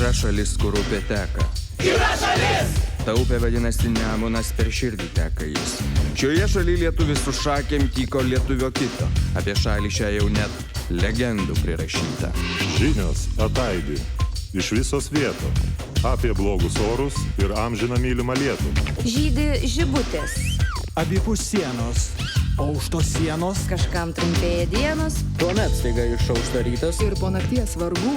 Yra šalis, kur upė teka. Yra šalis! Ta upė vadinasi Nemunas, per širdį teka jis. Šioje šalyje lietuvis su šakėm tyko lietuvio kito. Apie šalį šią jau net legendų prirašyta. Žinios ataidi iš visos vietos apie blogus orus ir amžiną mylimą lietų. Žydi žibutės. Abipus sienos, o už tos sienos Kažkam trumpėja dienos. Tuomet staiga išaušta rytas. Ir po nakties vargų.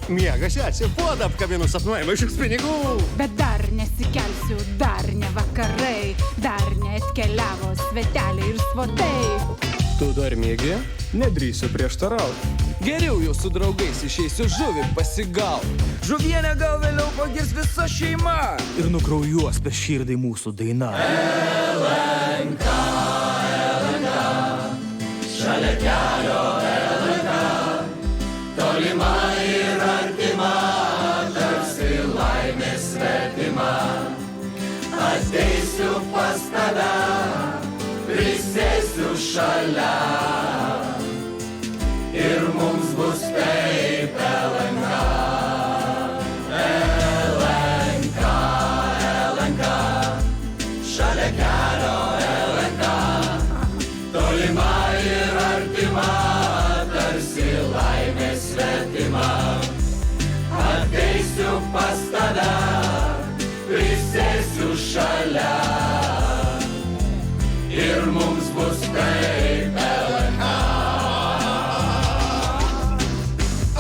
Miegas atsipuoda apkabinus sapnuojama iš pinigų. Bet dar nesikelsiu, dar ne vakarai, dar neatkeliavo sveteliai ir svotai. Tu dar miegi? nedrįsiu prieštarauti. Geriau jau su draugais išeisiu žuvį pasigaut. Žuvienę gal vėliau pagirs visa šeima. Ir nukraujuos per širdį mūsų daina. LNK, šalia kelio LNK, tolima ir artima, tarsi laimė svetima. Ateisiu pas tave, prisėsiu šalia, ir mums bus taip LNK. LNK, LNK, šalia kelio LNK, tolima ir artima, tarsi laimė svetima. Ateisiu pas tave, prisėsiu šalia, ir mums bus taip LNK.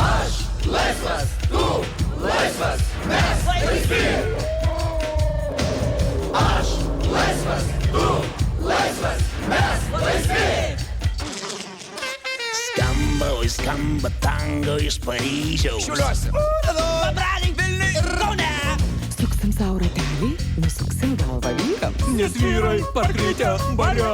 Aš laisvas, tu laisvas, mes laisvi. Aš laisvas, tu laisvas, mes laisvi. Skamba, oi skamba tango iš Paryžiaus. Šiuliuosi. Pabradink Vilniui ir Kaune. Suksim sau ratelį, nusuksim galvą vyrams. Nes vyrai parkritę bare.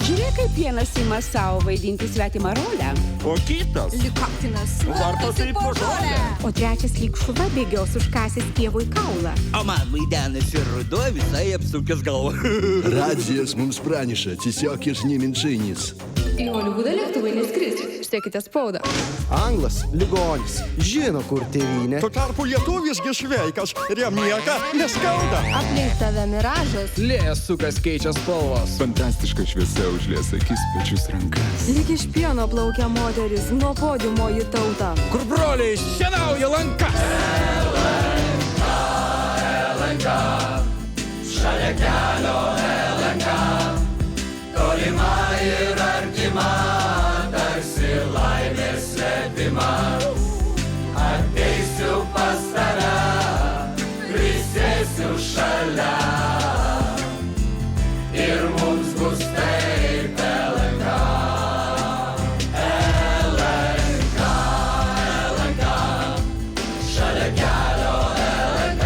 Žiūrėk, kaip vienas ima savo vaidinti svetimą rolę. O kitas? Likotinas Vartosi po žolę. O trečias lyg šuva bėgios užkasęs pievui kaulą. O man vaidenasi ruduo visai apsukęs galvą. Radzijas mums praneša, tiesiog iš neminčinis. Į Holivudą lėktuvai neskris. Štekite spaudą. Anglas, ligonis, žino, kur tėvynė. Tuo tarpu lietuvis gi sveikas ir jam nieka neskauda. Aplink tave miražas. Lėjas sukas keičia spalvos. Fantastiška šviesa užlies akis, pečius, rankas. Lyg iš pieno plaukia moteris, nuo podiumo į tautą. Kur broliai šienauja lankas. LNK, LNK, šalia kelio LNK, tolima ir artima, tarsi laimė svetima. Ateisiu pas tave, prisėsiu šalia, ir mums bus taip LNK. LNK, LNK, šalia kelio LNK,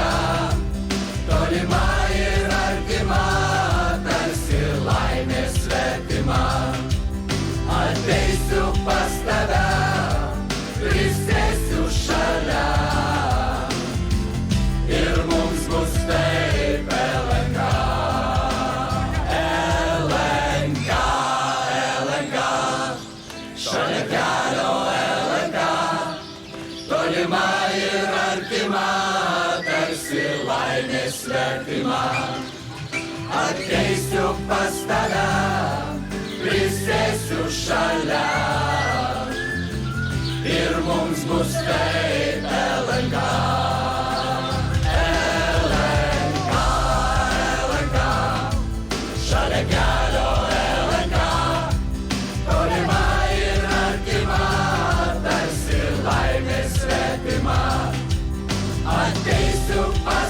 tolima ir artima, tarsi laimė svetima. Ateisiu pas tave, prisėsiu šalia, ir mums bus taip LNK. LNK, LNK, šalia kelio LNK, tolima ir artima, tarsi laimė svetima. Ateisiu pas tave, prisėsiu šalia, ir mums bus taip LNK. LNK, LNK, šalia kelio LNK, tolima ir artima, tarsi laimė svetima. Ateisiu pas